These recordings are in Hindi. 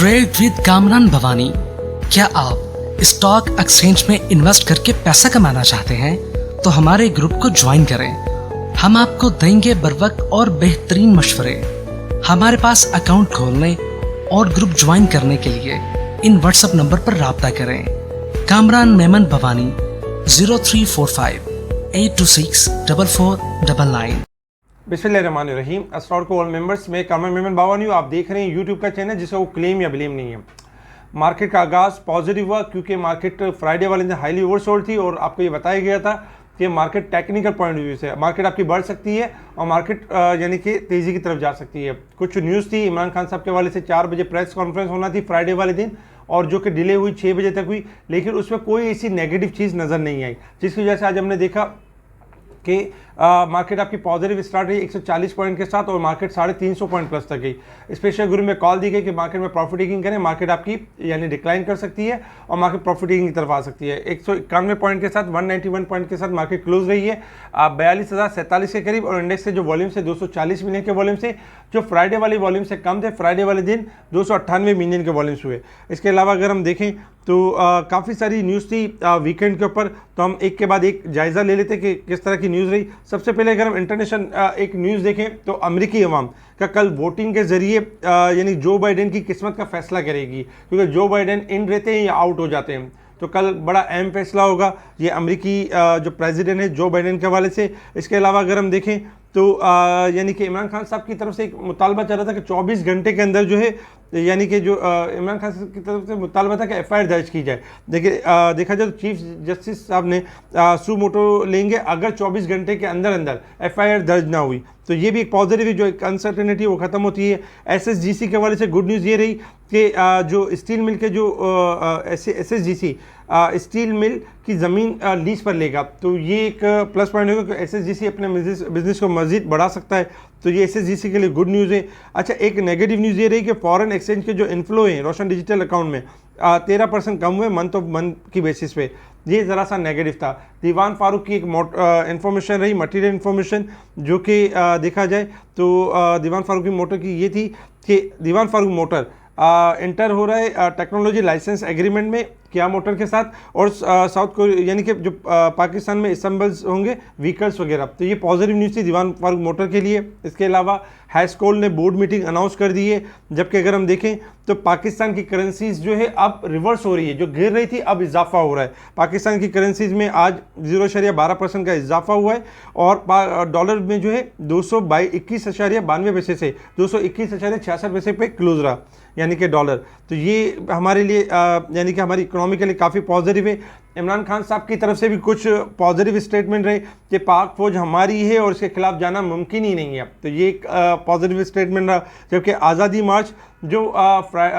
Trade with Kamran Bhavani. क्या आप स्टॉक एक्सचेंज में इन्वेस्ट करके पैसा कमाना चाहते हैं तो हमारे ग्रुप को ज्वाइन करें। हम आपको देंगे बर वक्त और बेहतरीन मशवरे। हमारे पास अकाउंट खोलने और ग्रुप ज्वाइन करने के लिए इन व्हाट्सएप नंबर पर राब्ता करें। कामरान मेमन भवानी 0345 826 4499। बिस्मिल्लाहिर्रहमानिर्रहीम। अस्सलाम वालेकुम ऑल मेंबर्स, मैं कामरान मेमन भवानी हूँ। आप देख रहे हैं यूट्यूब का चैनल जिसका वो क्लेम या ब्लेम नहीं है। मार्केट का आगाज़ पॉजिटिव हुआ क्योंकि मार्केट फ्राइडे वाले दिन हाईली ओवरसोल्ड थी और आपको ये बताया गया था कि market technical point of view से मार्केट आपकी बढ़ सकती है और मार्केट यानी कि तेज़ी की तरफ जा सकती है। कुछ न्यूज़ थी इमरान खान साहब के वाले से 4 बजे प्रेस कॉन्फ्रेंस होना थी फ्राइडे वाले दिन और जो कि डिले हुई 6 बजे तक हुई, लेकिन उसमें कोई ऐसी नेगेटिव चीज़ नज़र नहीं आई, जिसकी वजह से आज हमने देखा कि मार्केट आपकी पॉजिटिव स्टार्ट रही 140 पॉइंट के साथ और मार्केट 350 पॉइंट प्लस तक गई। स्पेशल गुरु में कॉल दी गई कि मार्केट में प्रॉफिट टेकिंग करें, मार्केट आपकी यानी डिक्लाइन कर सकती है और मार्केट प्रॉफिट टेकिंग की तरफ आ सकती है। 191 पॉइंट के साथ 191 पॉइंट के साथ मार्केट क्लोज रही है 42,047 के करीब और इंडेक्स से जो वॉल्यूम से 240 मिलियन के वॉल्यूम से जो फ्राइडे वाली वॉल्यूम से कम थे। फ्राइडे वाले दिन 298 मिलियन के वॉल्यूम्स हुए। इसके अलावा अगर हम देखें तो काफ़ी सारी न्यूज़ थी वीकेंड के ऊपर, तो हम एक के बाद एक जायज़ा ले लेते कि किस तरह की न्यूज़ रही। सबसे पहले अगर हम इंटरनेशनल एक न्यूज़ देखें तो अमेरिकी अवाम का कल वोटिंग के ज़रिए यानी जो बाइडेन की किस्मत का फैसला करेगी, क्योंकि जो बाइडेन इन रहते हैं या आउट हो जाते हैं। तो कल बड़ा अहम फैसला होगा ये अमेरिकी जो प्रेसिडेंट है जो बाइडेन के हवाले से। इसके अलावा अगर हम देखें तो यानी कि इमरान खान साहब की तरफ से एक मुतालबा चल रहा था कि 24 घंटे के अंदर जो है यानी कि जो इमरान खान साहब की तरफ से मुतालबा था कि एफआईआर दर्ज की जाए। देखिए देखा जाए तो चीफ जस्टिस साहब ने सू मोटो लेंगे अगर 24 घंटे के अंदर अंदर एफआईआर दर्ज ना हुई, तो ये भी एक पॉजिटिव है, जो एक अनसर्टेनिटी वो ख़त्म होती है। एसएसजीसी के हवाले से गुड न्यूज़ ये रही कि जो स्टील मिल के जो एसएसजीसी स्टील मिल की ज़मीन लीज पर लेगा, तो ये एक प्लस पॉइंट होगा कि एसएसजीसी अपने बिजनेस को मज़ीद बढ़ा सकता है, तो ये एसएसजीसी के लिए गुड न्यूज़ है। अच्छा, एक नेगेटिव न्यूज़ ये रही कि फॉरेन एक्सचेंज के जो इनफ्लो हैं रोशन डिजिटल अकाउंट में 13% कम हुए मंथ ऑफ मंथ की बेसिस पे, ये ज़रा सा नेगेटिव था। दीवान फारूक की एक इन्फॉर्मेशन रही, मटीरियल इन्फॉर्मेशन, जो कि देखा जाए तो दीवान फारूक की मोटर की ये थी कि दीवान फारूक मोटर इंटर हो रहा है टेक्नोलॉजी लाइसेंस एग्रीमेंट में किया मोटर के साथ और साउथ कोरिया यानी कि जो पाकिस्तान में असम्बल्स होंगे व्हीकल्स वगैरह, तो ये पॉजिटिव न्यूज़ थी दीवान फारूक मोटर के लिए। इसके अलावा हैस्कोल ने बोर्ड मीटिंग अनाउंस कर दी है, जबकि अगर हम देखें तो पाकिस्तान की करेंसीज जो है अब रिवर्स हो रही है, जो गिर रही थी अब इजाफा हो रहा है। पाकिस्तान की करेंसीज में आज 0.12% का इजाफा हुआ है और डॉलर में जो है 221.92 पैसे से 221.66 पैसे पे क्लोज रहा यानी कि डॉलर। तो ये हमारे लिए यानी कि हमारी इकोनॉमी के लिए काफ़ी पॉजिटिव है। इमरान खान साहब की तरफ से भी कुछ पॉजिटिव स्टेटमेंट रहे कि पाक फौज हमारी है और इसके खिलाफ जाना मुमकिन ही नहीं है, तो ये एक पॉजिटिव स्टेटमेंट रहा। जबकि आज़ादी मार्च जो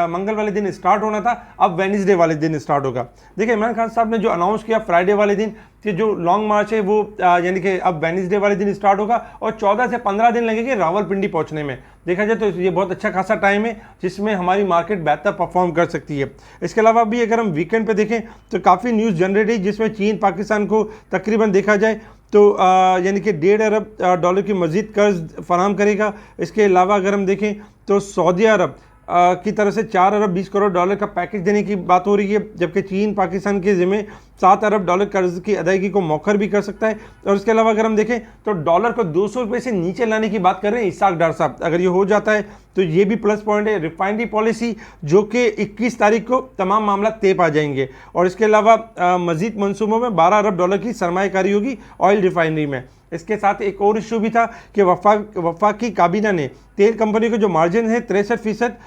मंगल वाले दिन स्टार्ट होना था अब वेडनेसडे वाले दिन स्टार्ट होगा। देखिए इमरान खान साहब ने जो अनाउंस किया फ्राइडे वाले दिन कि जो लॉन्ग मार्च है वो यानी कि अब वेडनेसडे वाले दिन स्टार्ट होगा और 14 से 15 दिन लगेंगे रावलपिंडी पहुंचने में। देखा जाए तो ये बहुत अच्छा खासा टाइम है जिसमें हमारी मार्केट बेहतर परफॉर्म कर सकती है। इसके अलावा भी अगर हम वीकेंड पे देखें तो काफ़ी न्यूज़ जनरेट है, जिसमें चीन पाकिस्तान को तकरीबन देखा जाए तो यानी कि 1.5 अरब डॉलर की मज़ीद कर्ज फराहम करेगा। इसके अलावा अगर हम देखें तो सऊदी अरब की तरफ से 4 अरब 20 करोड़ डॉलर का पैकेज देने की बात हो रही है, जबकि चीन पाकिस्तान के ज़िम्मे 7 अरब डॉलर कर्ज की अदायगी को मौखर भी कर सकता है। और इसके अलावा अगर हम देखें तो डॉलर को 200 रुपये से नीचे लाने की बात कर रहे हैं इसाक डार साहब। अगर ये हो जाता है तो ये भी प्लस पॉइंट है। रिफाइनरी पॉलिसी जो कि 21 तारीख को तमाम मामला तय पा जाएंगे और इसके अलावा मज़ीद मनसूबों में 12 अरब डॉलर की सरमायाकारी होगी ऑयल रिफाइनरी में। इसके साथ एक और इशू भी था कि वफाकी काबीना ने तेल कंपनी के जो मार्जिन है 63%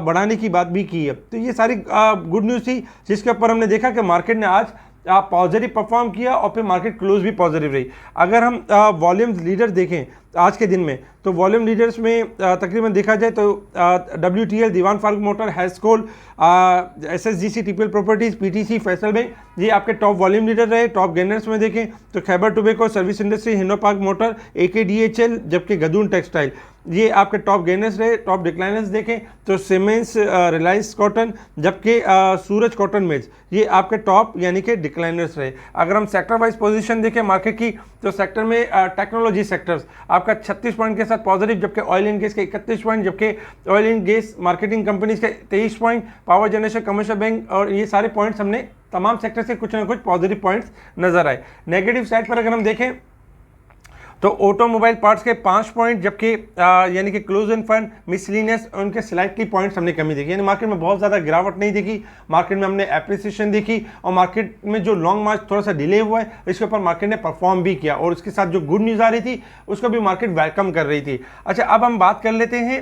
बढ़ाने की बात भी की है। तो ये सारी गुड न्यूज़ थी, जिसके ऊपर हमने देखा कि मार्केट ने आज पॉजिटिव परफॉर्म किया और फिर मार्केट क्लोज भी पॉजिटिव रही। अगर हम वॉल्यूम लीडर्स देखें आज के दिन में तो वॉल्यूम लीडर्स में तकरीबन देखा जाए तो WTL Dewan Farooq motor, Hascol, SSGC TPL properties, PTC, Faysal bank, ये आपके टॉप वॉल्यूम लीडर रहे। टॉप गेनर्स में देखें तो Khyber tobacco, service industry, Hinopak motor, AKDHL, जबकि गदून टेक्सटाइल, ये आपके टॉप गेनर्स रहे। टॉप डिक्लाइनर्स देखें तो सीमेंस, रिलायंस कॉटन, जबकि सूरज कॉटन मिल्स, ये आपके टॉप यानी कि डिक्लाइनर्स रहे। अगर हम सेक्टर वाइज पोजीशन देखें मार्केट की तो सेक्टर में टेक्नोलॉजी सेक्टर्स आपके आपका 36 पॉइंट के साथ पॉजिटिव, जबकि ऑयल एंड गैस के 31 पॉइंट, जबकि oil and gas marketing companies के 23 point, power generation, commercial bank और ये सारे पॉइंट्स हमने तमाम सेक्टर से कुछ ना कुछ पॉजिटिव पॉइंट्स नजर आए। नेगेटिव साइड पर अगर हम देखें तो ऑटोमोबाइल पार्ट्स के 5 पॉइंट, जबकि यानी कि क्लोज एंड फंड, मिसलिनियस, उनके स्लाइटली पॉइंट्स हमने कमी देखी, यानी मार्केट में बहुत ज़्यादा गिरावट नहीं देखी, मार्केट में हमने एप्रिसिएशन देखी और मार्केट में जो लॉन्ग मार्च थोड़ा सा डिले हुआ है इसके ऊपर मार्केट ने परफॉर्म भी किया और उसके साथ जो गुड न्यूज़ आ रही थी उसको भी मार्केट वेलकम कर रही थी। अच्छा, अब हम बात कर लेते हैं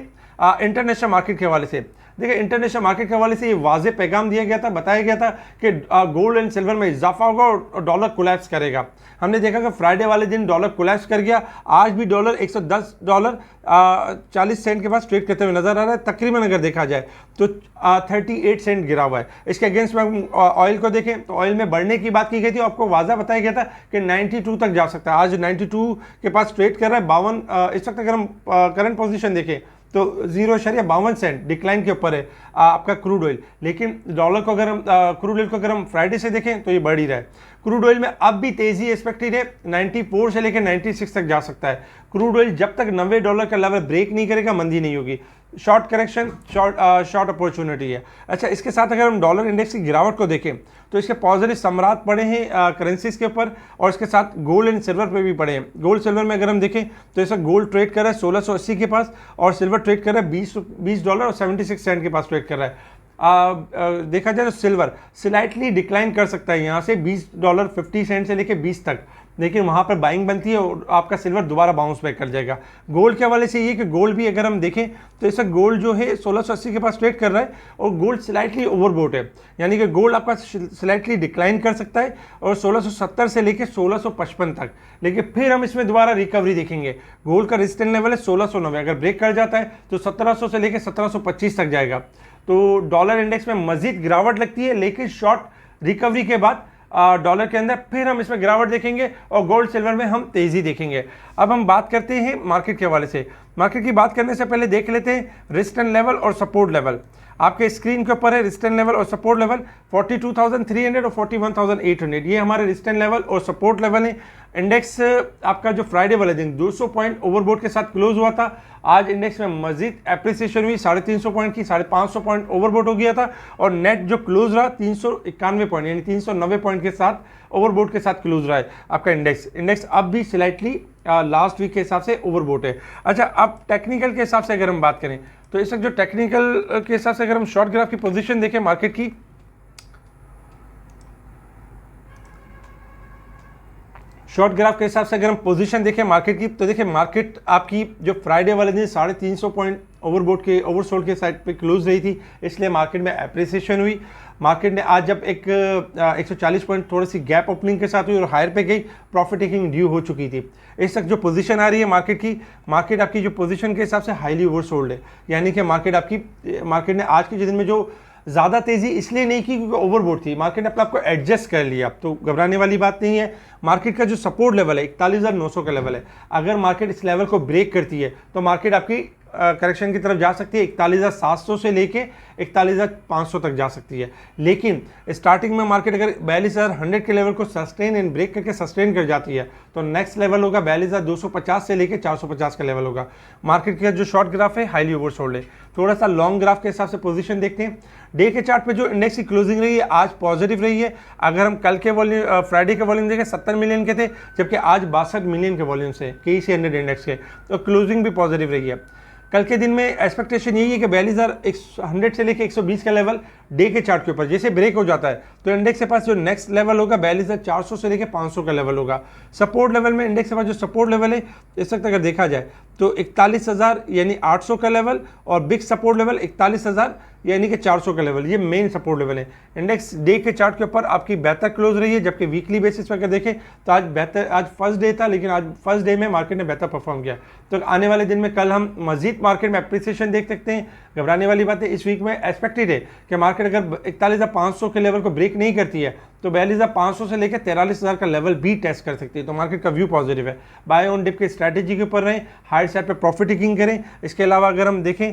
इंटरनेशनल मार्केट के हवाले से। देखिए, इंटरनेशनल मार्केट के हवाले से ये वाज़े पैगाम दिया गया था, बताया गया था कि गोल्ड एंड सिल्वर में इजाफा होगा और डॉलर कोलैप्स करेगा। हमने देखा कि फ्राइडे वाले दिन डॉलर कोलैप्स कर गया। आज भी डॉलर $110.40 के पास ट्रेड करते हुए नजर आ रहा है। तकरीबन अगर देखा जाए तो 38 सेंट गिरा हुआ है। इसके अगेंस्ट में हम ऑयल को देखें तो ऑयल में बढ़ने की बात की गई थी, आपको वाज़ा बताया गया था कि 92 तक जा सकता है। आज 92 के पास ट्रेड कर रहा है। 52 इस वक्त अगर हम करंट पोजीशन देखें तो 0.52 सेंट डिक्लाइन के ऊपर है आपका क्रूड ऑयल। लेकिन डॉलर को अगर हम क्रूड ऑयल को अगर हम फ्राइडे से देखें तो ये बढ़ ही रहा है। क्रूड ऑयल में अब भी तेजी एक्सपेक्टेड है, 94 से लेकर 96 तक जा सकता है। क्रूड ऑयल जब तक $90 का लेवल ब्रेक नहीं करेगा मंदी नहीं होगी। शॉर्ट करेक्शन, शॉर्ट अपॉर्चुनिटी है। अच्छा, इसके साथ अगर हम डॉलर इंडेक्स की गिरावट को देखें तो इसके पॉजिटिव सम्राट पड़े हैं करेंसीज के ऊपर और इसके साथ गोल्ड एंड सिल्वर पे भी पड़े हैं। गोल्ड सिल्वर में अगर हम देखें तो इसका गोल्ड ट्रेड कर रहा है 1680 के पास और सिल्वर ट्रेड कर रहा है $20.76 के पास ट्रेड कर रहा है। देखा जाए तो सिल्वर स्लाइटली डिक्लाइन कर सकता है यहाँ से $20.50 से लेके 20 तक, लेकिन वहाँ पर बाइंग बनती है और आपका सिल्वर दोबारा बाउंस बैक कर जाएगा। गोल्ड के हवाले से ये कि गोल्ड भी अगर हम देखें तो इसका गोल्ड जो है 1680 के पास ट्रेड कर रहा है और गोल्ड स्लाइटली ओवरबोट है, यानी कि गोल्ड आपका स्लाइटली डिक्लाइन कर सकता है और 1670 से लेकर 1655 तक, लेकिन फिर हम इसमें दोबारा रिकवरी देखेंगे। गोल्ड का रेजिस्टेंस लेवल है 1690, अगर ब्रेक कर जाता है तो 1700 से लेकर 1725 तक जाएगा। तो डॉलर इंडेक्स में मजीद गिरावट लगती है, लेकिन शॉर्ट रिकवरी के बाद डॉलर के अंदर फिर हम इसमें गिरावट देखेंगे और गोल्ड सिल्वर में हम तेजी देखेंगे। अब हम बात करते हैं मार्केट के हवाले से। मार्केट की बात करने से पहले देख लेते हैं रेजिस्टेंस लेवल और सपोर्ट लेवल। आपके स्क्रीन के ऊपर है रेजिस्टेंस लेवल और सपोर्ट लेवल 42,300 और 41,800, ये हमारे रेजिस्टेंस लेवल और सपोर्ट लेवल है। इंडेक्स आपका जो फ्राइडे वाले दिन 200 पॉइंट ओवरबोट के साथ क्लोज हुआ था। आज इंडेक्स में मजीद एप्रिसिएशन हुई, 350 पॉइंट की, 550 पॉइंट ओवरबोट हो गया था और नेट जो क्लोज रहा 391 पॉइंट यानी 390 पॉइंट के साथ ओवरबोट के साथ क्लोज रहा है आपका इंडेक्स अब भी स्लाइटली लास्ट वीक के हिसाब से ओवरबोट है। अच्छा, अब टेक्निकल के हिसाब से अगर हम बात करें तो इस वक्त जो टेक्निकल के हिसाब से अगर हम शॉर्ट ग्राफ की पोजीशन देखें मार्केट की, शॉर्ट ग्राफ के हिसाब से अगर हम पोजीशन देखें मार्केट की तो देखिए मार्केट आपकी जो फ्राइडे वाले दिन 350 पॉइंट ओवरबोट के ओवरसोल्ड के साइड पे क्लोज रही थी, इसलिए मार्केट में एप्रिसिएशन हुई। मार्केट ने आज जब एक 140 पॉइंट थोड़ी सी गैप ओपनिंग के साथ हुई और हायर पे गई, प्रॉफिट टेकिंग ड्यू हो चुकी थी। इस तक जो पोजीशन आ रही है मार्केट आपकी जो पोजीशन के हिसाब से हाईली ओवरसोल्ड है, यानी कि मार्केट ने आज के दिन में जो ज़्यादा तेज़ी इसलिए नहीं की क्योंकि ओवरबोट थी, मार्केट ने अपने आपको एडजस्ट कर लिया, तो घबराने वाली बात नहीं है। मार्केट का जो सपोर्ट लेवल है 41,900 का लेवल है, अगर मार्केट इस लेवल को ब्रेक करती है तो मार्केट आपकी करेक्शन की तरफ जा सकती है, 41,700 से लेके 41,500 तक जा सकती है। लेकिन स्टार्टिंग में मार्केट अगर 42,100 के लेवल को सस्टेन एंड ब्रेक करके सस्टेन कर जाती है तो नेक्स्ट लेवल होगा 42,250 से लेके 450 का लेवल होगा। मार्केट का जो शॉर्ट ग्राफ है हाईली ओवरसोल्ड है। थोड़ा सा लॉन्ग ग्राफ के हिसाब से पोजीशन देखते हैं। डे के चार्ट पे जो इंडेक्स की क्लोजिंग रही है आज पॉजिटिव रही है। अगर हम कल के वॉल्यूम फ्राइडे के वॉल्यूम देखें 70 मिलियन के थे, जबकि आज 62 मिलियन के वॉल्यूम से KC 100 इंडेक्स के, तो क्लोजिंग भी पॉजिटिव रही है। कल के दिन में एक्सपेक्टेशन यही है कि 42,100 से लेकर 120 का लेवल डे के चार्ट के ऊपर जैसे ब्रेक हो जाता है तो इंडेक्स के पास जो नेक्स्ट लेवल होगा 42,400 से लेकर 500 का लेवल होगा। सपोर्ट लेवल में इंडेक्स के पास जो सपोर्ट लेवल है इस वक्त अगर देखा जाए तो 41,000 यानी 800 का लेवल और बिग सपोर्ट लेवल 41,000 यानी कि 400 का लेवल, ये मेन सपोर्ट लेवल है। इंडेक्स डे के चार्ट के ऊपर आपकी बेहतर क्लोज रही है, जबकि वीकली बेसिस पर अगर देखें तो आज फर्स्ट डे था, लेकिन आज फर्स्ट डे में मार्केट ने बेहतर परफॉर्म किया। तो आने वाले दिन में कल हम मजीद मार्केट में एप्रिसिएशन देख सकते हैं। घबराने वाली बात है, इस वीक में एक्सपेक्टेड है कि मार्केट अगर 41,500 के लेवल को ब्रेक नहीं करती है तो 42,500 से लेकर 43,000 का लेवल भी टेस्ट कर सकती है। तो मार्केट का व्यू पॉजिटिव है। बाय ऑन डिप की स्ट्रैटेजी के ऊपर रहें, हायर साइड पे प्रॉफिट टेकिंग करें। इसके अलावा अगर हम देखें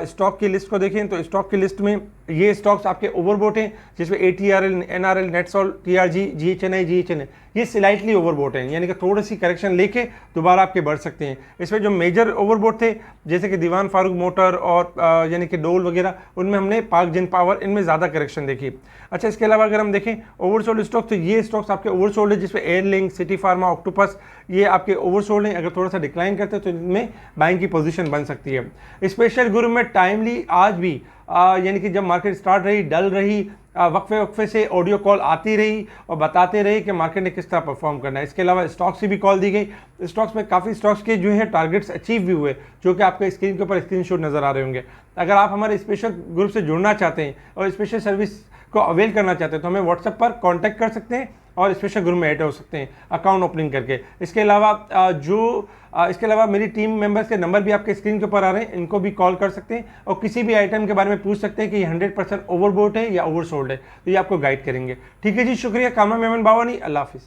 स्टॉक की लिस्ट को देखें तो स्टॉक की लिस्ट में ये स्टॉक्स आपके ओवरबोट हैं, जिसमें ATRL, NRL, नेटसॉल, TRG, GHNI, GHNA ये स्लाइटली ओवरबोट हैं, यानी कि थोड़ी सी करेक्शन लेके दोबारा आपके बढ़ सकते हैं। इसमें जो मेजर ओवरबोट थे जैसे कि दीवान फारूक मोटर और यानी कि डोल वगैरह, उनमें हमने पाक जिन पावर, इनमें ज़्यादा करेक्शन देखी। अच्छा, इसके अलावा अगर हम देखें ओवरसोल्ड स्टॉक, तो ये स्टॉक्स आपके ओवरसोल्ड है, जिसमें एयरलिंक, सिटी फार्मा, ऑक्टोपस ये आपके ओवरसोल्ड हैं। अगर थोड़ा सा डिक्लाइन करते हैं तो इनमें बाइंग की पोजीशन बन सकती है। स्पेशल ग्रुप में टाइमली आज भी यानी कि जब मार्केट स्टार्ट रही, डल रही, वक्फे वक्फे से ऑडियो कॉल आती रही और बताते रहे कि मार्केट ने किस तरह परफॉर्म करना है। इसके अलावा स्टॉक्स से भी कॉल दी गई। स्टॉक्स में काफ़ी स्टॉक्स के जो है टारगेट्स अचीव भी हुए, जो कि आपके स्क्रीन के ऊपर स्क्रीनशॉट नज़र आ रहे होंगे। अगर आप हमारे स्पेशल ग्रुप से जुड़ना चाहते हैं और स्पेशल सर्विस को अवेल करना चाहते हैं तो हमें व्हाट्सएप पर कॉन्टैक्ट कर सकते हैं और स्पेशल ग्रुप में ऐड हो सकते हैं अकाउंट ओपनिंग करके। इसके अलावा मेरी टीम मेंबर्स के नंबर भी आपके स्क्रीन के ऊपर आ रहे हैं, इनको भी कॉल कर सकते हैं और किसी भी आइटम के बारे में पूछ सकते हैं कि ये 100% ओवरबोट है या ओवरसोल्ड है, तो ये आपको गाइड करेंगे। ठीक है जी, शुक्रिया। कामरान मेमन बावानी, अल्लाह हाफिज़।